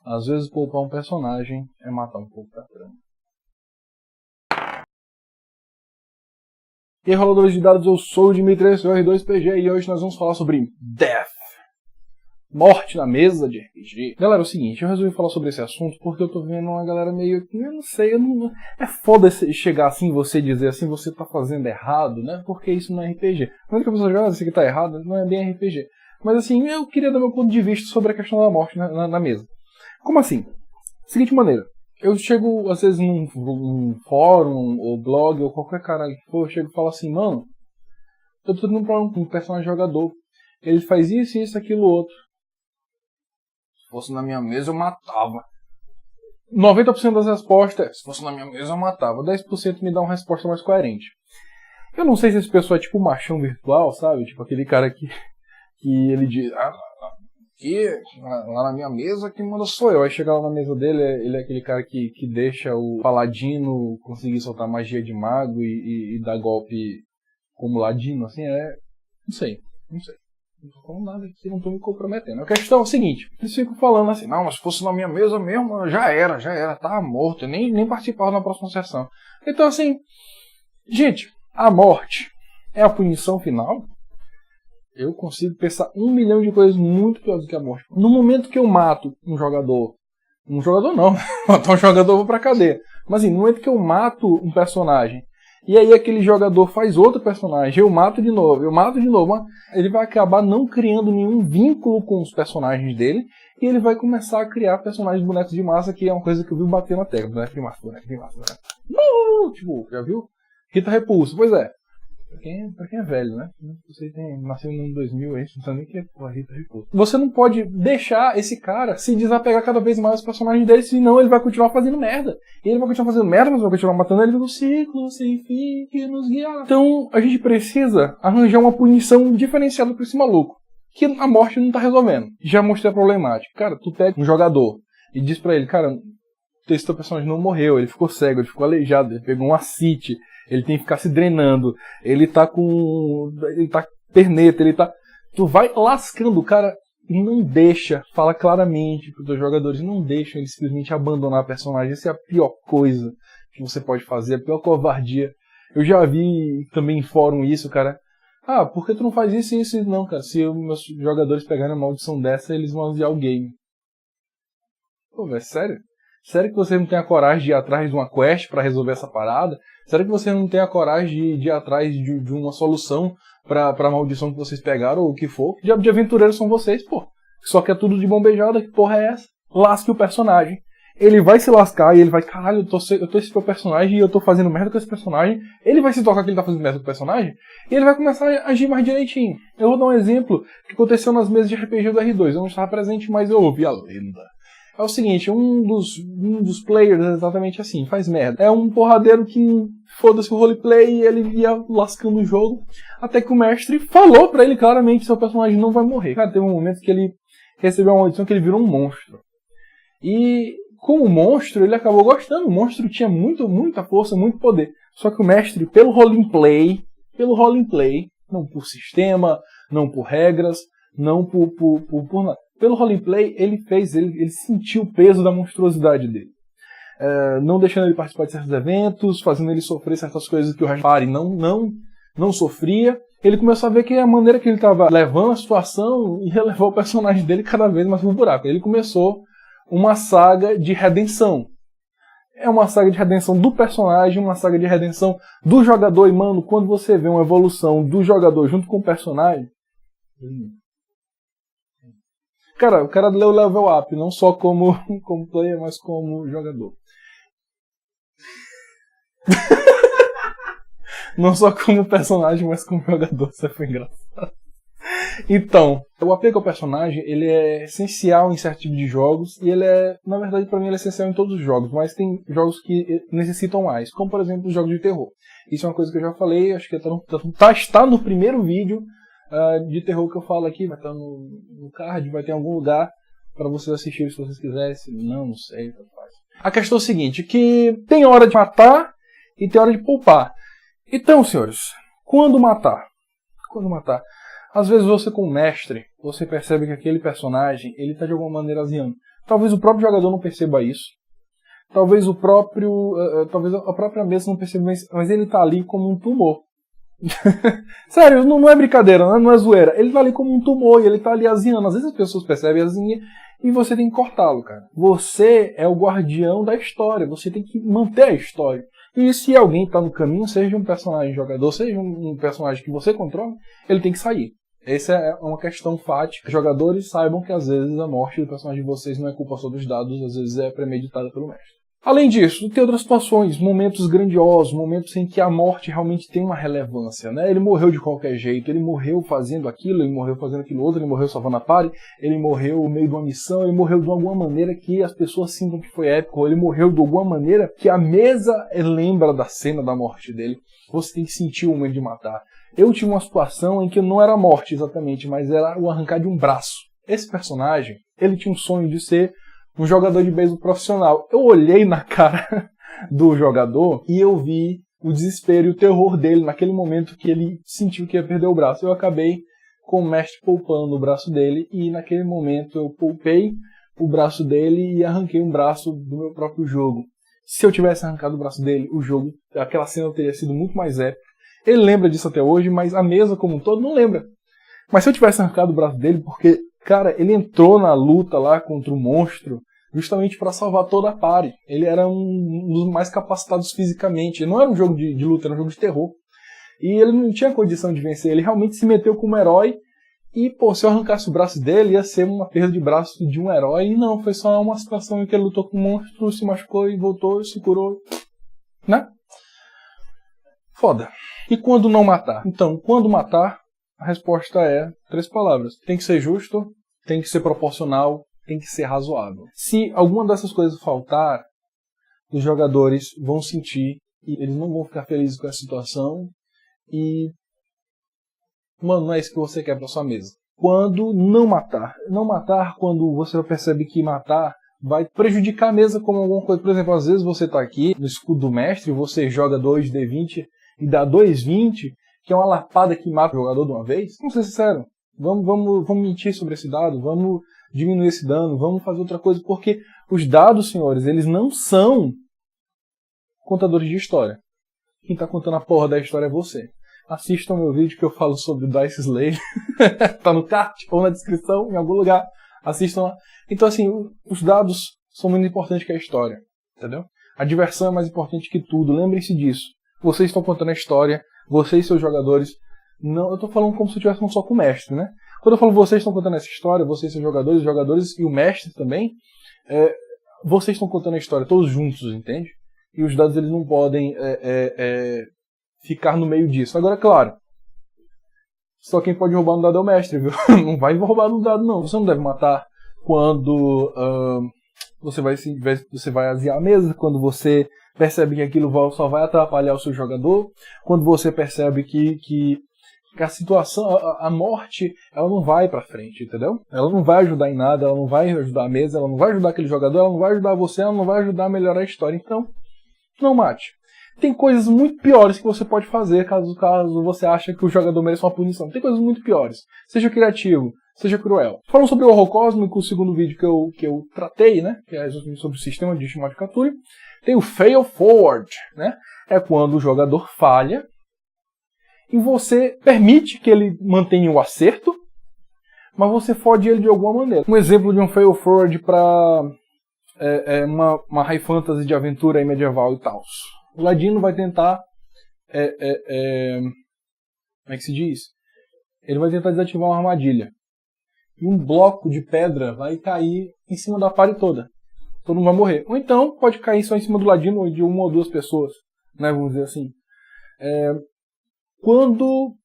Às vezes poupar um personagem é matar um pouco da trama. E aí, roladores de dados, eu sou o Dimitri, esse é o R2PG e hoje nós vamos falar sobre Death. Morte na mesa de RPG. Galera, é o seguinte, eu resolvi falar sobre esse assunto porque eu tô vendo uma galera meio que, eu não sei, é foda chegar assim, você dizer assim, você tá fazendo errado, né? Porque isso não é RPG. Quando a pessoa joga, isso aqui tá errado, não é bem RPG. Mas assim, eu queria dar meu ponto de vista sobre a questão da morte na mesa. Como assim? Seguinte maneira, eu chego às vezes num fórum, ou blog, ou qualquer caralho que for, eu chego e falo assim, mano, eu tô tendo um problema com um personagem jogador. Ele faz isso, aquilo, outro. Se fosse na minha mesa, eu matava. 90% das respostas é, se fosse na minha mesa, eu matava. 10% me dá uma resposta mais coerente. Eu não sei se esse pessoal é tipo machão virtual, sabe? Tipo aquele cara que ele diz, lá na minha mesa quem manda sou eu. Aí chega lá na mesa dele, ele é aquele cara que deixa o paladino conseguir soltar magia de mago e dar golpe como ladino, assim, não sei. Não tô falando nada aqui, não tô me comprometendo. A questão é o seguinte, eles ficam falando assim, não, mas se fosse na minha mesa mesmo, já era, tava morto, eu nem participava na próxima sessão. Então assim, gente, a morte é a punição final? Eu consigo pensar 1 milhão de coisas muito piores do que a morte. No momento que eu mato um jogador não, matar um jogador eu vou pra cadeia. Mas assim, no momento que eu mato um personagem, e aí aquele jogador faz outro personagem, eu mato de novo, mas ele vai acabar não criando nenhum vínculo com os personagens dele, e ele vai começar a criar personagens de bonecos de massa, que é uma coisa que eu vi bater na tecla. Boneco de massa. Tipo, já viu? Rita Repulsa, pois é. Pra quem é velho, né? Você nasceu no ano 2000, aí, não sabe nem o que é a Rita Repulsa. Você não pode deixar esse cara se desapegar cada vez mais dos personagens dele, senão ele vai continuar fazendo merda. E ele vai continuar fazendo merda, mas vai continuar matando ele no ciclo sem fim que nos guiará. Então a gente precisa arranjar uma punição diferenciada pra esse maluco, que a morte não tá resolvendo. Já mostrei a problemática. Cara, tu pega um jogador e diz pra ele, cara, esse teu personagem não morreu, ele ficou cego, ele ficou aleijado, ele pegou um ascite, ele tem que ficar se drenando, ele tá perneta, tu vai lascando o cara e não deixa, fala claramente pros teus jogadores, não deixa ele simplesmente abandonar a personagem. Essa é a pior coisa que você pode fazer, a pior covardia. Eu já vi também em fórum isso, cara. Ah, por que tu não faz isso e isso? Não, cara, se meus jogadores pegarem uma maldição dessa, eles vão odiar o game. Pô, velho, sério? Sério que você não tem a coragem de ir atrás de uma quest pra resolver essa parada? Sério que você não tem a coragem de ir atrás de uma solução pra maldição que vocês pegaram ou o que for? Que diabo de aventureiros são vocês, pô? Só que é tudo de bombejada, que porra é essa? Lasque o personagem. Ele vai se lascar e ele vai, caralho, eu tô esse meu personagem e eu tô fazendo merda com esse personagem. Ele vai se tocar que ele tá fazendo merda com o personagem e ele vai começar a agir mais direitinho. Eu vou dar um exemplo que aconteceu nas mesas de RPG do R2. Eu não estava presente, mas eu ouvi a lenda. É o seguinte, um dos players é exatamente assim, faz merda. É um porradeiro que foda-se o roleplay e ele ia lascando o jogo, até que o mestre falou pra ele claramente que seu personagem não vai morrer. Cara, teve um momento que ele recebeu uma maldição que ele virou um monstro. E como monstro, ele acabou gostando. O monstro tinha muita força, muito poder. Só que o mestre, pelo roleplay, não por sistema, não por regras, não por nada. Pelo roleplay, ele sentiu o peso da monstruosidade dele. Não deixando ele participar de certos eventos, fazendo ele sofrer certas coisas que o Raspari não sofria. Ele começou a ver que a maneira que ele estava levando a situação ia levar o personagem dele cada vez mais pro buraco. Ele começou uma saga de redenção. É uma saga de redenção do personagem, uma saga de redenção do jogador. E, mano, quando você vê uma evolução do jogador junto com o personagem... Cara, o cara leu level up, não só como player, mas como jogador. Não só como personagem, mas como jogador. Isso foi engraçado. Então, o apego ao personagem, ele é essencial em certo tipo de jogos, e ele é, na verdade, pra mim, ele é essencial em todos os jogos, mas tem jogos que necessitam mais, como, por exemplo, os jogos de terror. Isso é uma coisa que eu já falei, acho que está no primeiro vídeo de terror que eu falo aqui, vai estar no card, vai ter em algum lugar para vocês assistirem se vocês quiserem, se não sei, tanto faz. A questão é o seguinte, que tem hora de matar e tem hora de poupar. Então, senhores, quando matar? Às vezes você como mestre, você percebe que aquele personagem, ele tá de alguma maneira aziando. Talvez o próprio jogador não perceba isso. Talvez talvez a própria mesa não perceba, mas ele tá ali como um tumor. Sério, não é brincadeira, não é zoeira. Ele tá ali como um tumor e ele tá ali azinhando. Às vezes as pessoas percebem azinha e você tem que cortá-lo, cara. Você é o guardião da história, você tem que manter a história. E se alguém tá no caminho, seja um personagem jogador, seja um personagem que você controla, ele tem que sair. Essa é uma questão fática. Os jogadores saibam que às vezes a morte do personagem de vocês não é culpa só dos dados, às vezes é premeditada pelo mestre. Além disso, tem outras situações, momentos grandiosos, momentos em que a morte realmente tem uma relevância, né? Ele morreu de qualquer jeito, ele morreu fazendo aquilo, ele morreu fazendo aquilo outro, ele morreu salvando a party, ele morreu no meio de uma missão, ele morreu de alguma maneira que as pessoas sintam que foi épico, ou ele morreu de alguma maneira que a mesa lembra da cena da morte dele. Você tem que sentir o momento de matar. Eu tive uma situação em que não era a morte exatamente, mas era o arrancar de um braço. Esse personagem, ele tinha um sonho de ser um jogador de beisebol profissional. Eu olhei na cara do jogador e eu vi o desespero e o terror dele naquele momento que ele sentiu que ia perder o braço. Eu acabei com o mestre poupando o braço dele e naquele momento eu poupei o braço dele e arranquei um braço do meu próprio jogo. Se eu tivesse arrancado o braço dele, o jogo, aquela cena teria sido muito mais épica. Ele lembra disso até hoje, mas a mesa como um todo não lembra. Mas se eu tivesse arrancado o braço dele, porque, cara, ele entrou na luta lá contra o monstro justamente para salvar toda a party. Ele era um dos mais capacitados fisicamente. Não era um jogo de luta, era um jogo de terror. E ele não tinha condição de vencer. Ele realmente se meteu como herói. E, pô, se eu arrancasse o braço dele, ia ser uma perda de braço de um herói. E não, foi só uma situação em que ele lutou com o monstro, se machucou e voltou, se curou. Né? Foda. E quando não matar? Então, quando matar, a resposta é 3 palavras. Tem que ser justo, tem que ser proporcional, tem que ser razoável. Se alguma dessas coisas faltar, os jogadores vão sentir e eles não vão ficar felizes com a situação e, mano, não é isso que você quer pra sua mesa. Quando não matar. Não matar quando você percebe que matar vai prejudicar a mesa como alguma coisa. Por exemplo, às vezes você tá aqui no escudo do mestre, você joga 2d20 e dá 2,20, que é uma lapada que mata o jogador de uma vez. Vamos ser sinceros. Vamos mentir sobre esse dado, vamos diminuir esse dano, vamos fazer outra coisa, porque os dados, senhores, eles não são contadores de história. Quem tá contando a porra da história é você. Assistam meu vídeo que eu falo sobre o Dice Slayer. Tá no card ou na descrição, em algum lugar. Assistam lá. Então, assim, os dados são muito importantes que a história. Entendeu? A diversão é mais importante que tudo. Lembrem-se disso. Vocês estão contando a história, vocês, seus jogadores. Não, eu tô falando como se eu estivesse falando só com o mestre, né? Quando eu falo vocês estão contando essa história, vocês, seus jogadores, os jogadores e o mestre também, vocês estão contando a história todos juntos, entende? E os dados eles não podem ficar no meio disso. Agora, claro, só quem pode roubar no dado é o mestre, viu? Não vai roubar no dado, não. Você não deve matar quando você vai aziar a mesa, quando você percebe que aquilo só vai atrapalhar o seu jogador, quando você percebe que a situação, a morte, ela não vai pra frente, entendeu? Ela não vai ajudar em nada, ela não vai ajudar a mesa, ela não vai ajudar aquele jogador, ela não vai ajudar você, ela não vai ajudar a melhorar a história. Então, não mate. Tem coisas muito piores que você pode fazer caso você ache que o jogador merece uma punição. Tem coisas muito piores. Seja criativo, seja cruel. Falando sobre o horror cósmico, o segundo vídeo que eu tratei, né? Que é sobre o sistema de Shimoda Katuri. Tem o Fail Forward, né? É quando o jogador falha e você permite que ele mantenha o acerto, mas você fode ele de alguma maneira. Um exemplo de um Fail Forward para uma high fantasy de aventura e medieval e tal. O Ladino vai tentar... como é que se diz? Ele vai tentar desativar uma armadilha. E um bloco de pedra vai cair em cima da party toda. Todo mundo vai morrer. Ou então pode cair só em cima do Ladino ou de uma ou duas pessoas. Né, vamos dizer assim. Quando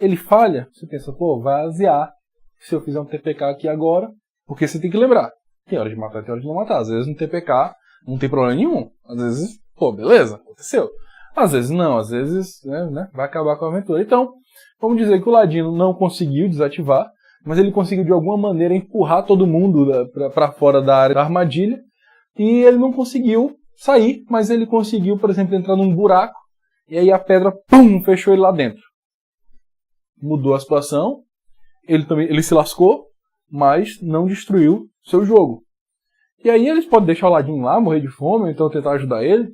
ele falha, você pensa, pô, vai aziar se eu fizer um TPK aqui agora. Porque você tem que lembrar. Tem hora de matar, tem hora de não matar. Às vezes no TPK não tem problema nenhum. Às vezes, pô, beleza, aconteceu. Às vezes não, às vezes né, vai acabar com a aventura. Então, vamos dizer que o Ladino não conseguiu desativar, mas ele conseguiu de alguma maneira empurrar todo mundo para fora da área da armadilha. E ele não conseguiu sair, mas ele conseguiu, por exemplo, entrar num buraco. E aí a pedra, pum, fechou ele lá dentro. Mudou a situação. Ele se lascou, mas não destruiu seu jogo. E aí eles podem deixar o ladinho lá, morrer de fome, ou então tentar ajudar ele.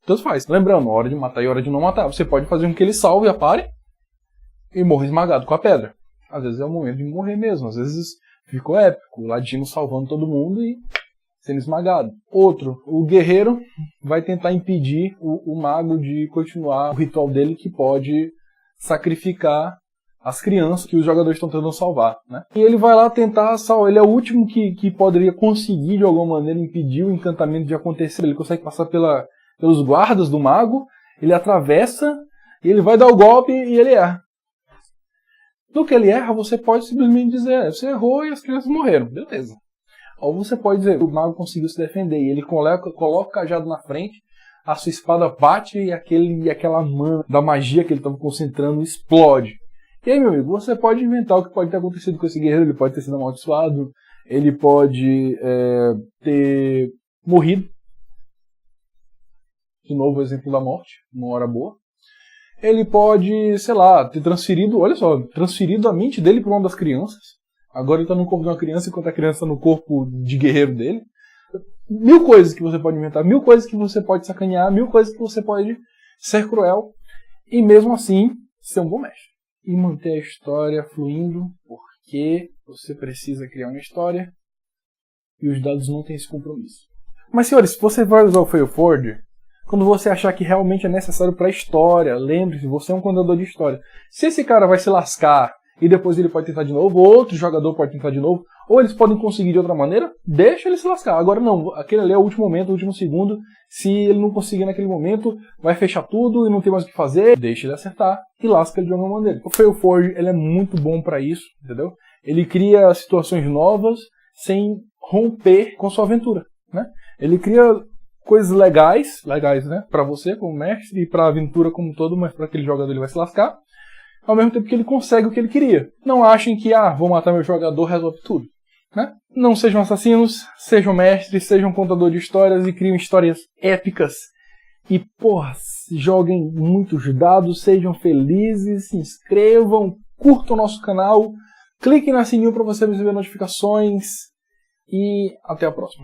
Tanto faz. Lembrando, hora de matar e hora de não matar. Você pode fazer com que ele salve a pare e morra esmagado com a pedra. Às vezes é o momento de morrer mesmo. Às vezes ficou épico. O ladino salvando todo mundo e sendo esmagado. Outro, o guerreiro vai tentar impedir o mago de continuar o ritual dele, que pode sacrificar as crianças que os jogadores estão tentando salvar, né? E ele vai lá tentar salvar. Ele é o último que poderia conseguir, de alguma maneira, impedir o encantamento de acontecer. Ele consegue passar pelos guardas do mago, ele atravessa, e ele vai dar o golpe e ele erra. No que ele erra, você pode simplesmente dizer, você errou e as crianças morreram. Beleza. Ou você pode dizer, o mago conseguiu se defender, e ele coloca o cajado na frente, a sua espada bate e aquela mana da magia que ele estava concentrando explode. E aí, meu amigo, você pode inventar o que pode ter acontecido com esse guerreiro. Ele pode ter sido amaldiçoado, ele pode ter morrido. De novo, o exemplo da morte, uma hora boa. Ele pode, sei lá, ter transferido, olha só, transferido a mente dele para uma das crianças. Agora ele está no corpo de uma criança, enquanto a criança está no corpo de guerreiro dele. 1000 coisas que você pode inventar, 1000 coisas que você pode sacanear, 1000 coisas que você pode ser cruel. E mesmo assim, ser um bom mestre. E manter a história fluindo, porque você precisa criar uma história e os dados não têm esse compromisso. Mas, senhores, se você vai usar o Fail Forward, quando você achar que realmente é necessário para a história, lembre-se, você é um contador de história. Se esse cara vai se lascar e depois ele pode tentar de novo, outro jogador pode tentar de novo, ou eles podem conseguir de outra maneira, deixa ele se lascar. Agora não, aquele ali é o último momento, o último segundo. Se ele não conseguir naquele momento, vai fechar tudo e não tem mais o que fazer, deixa ele acertar e lasca ele de alguma maneira. O Fail Forward, ele é muito bom para isso, entendeu? Ele cria situações novas sem romper com sua aventura, né? Ele cria coisas legais, né, para você como mestre e para a aventura como um todo, mas para aquele jogador ele vai se lascar. Ao mesmo tempo que ele consegue o que ele queria. Não achem que, vou matar meu jogador, resolve tudo, né? Não sejam assassinos, sejam mestres, sejam contador de histórias e criem histórias épicas. E, porra, joguem muitos dados, sejam felizes, se inscrevam, curtam o nosso canal, cliquem no sininho para você receber notificações e até a próxima.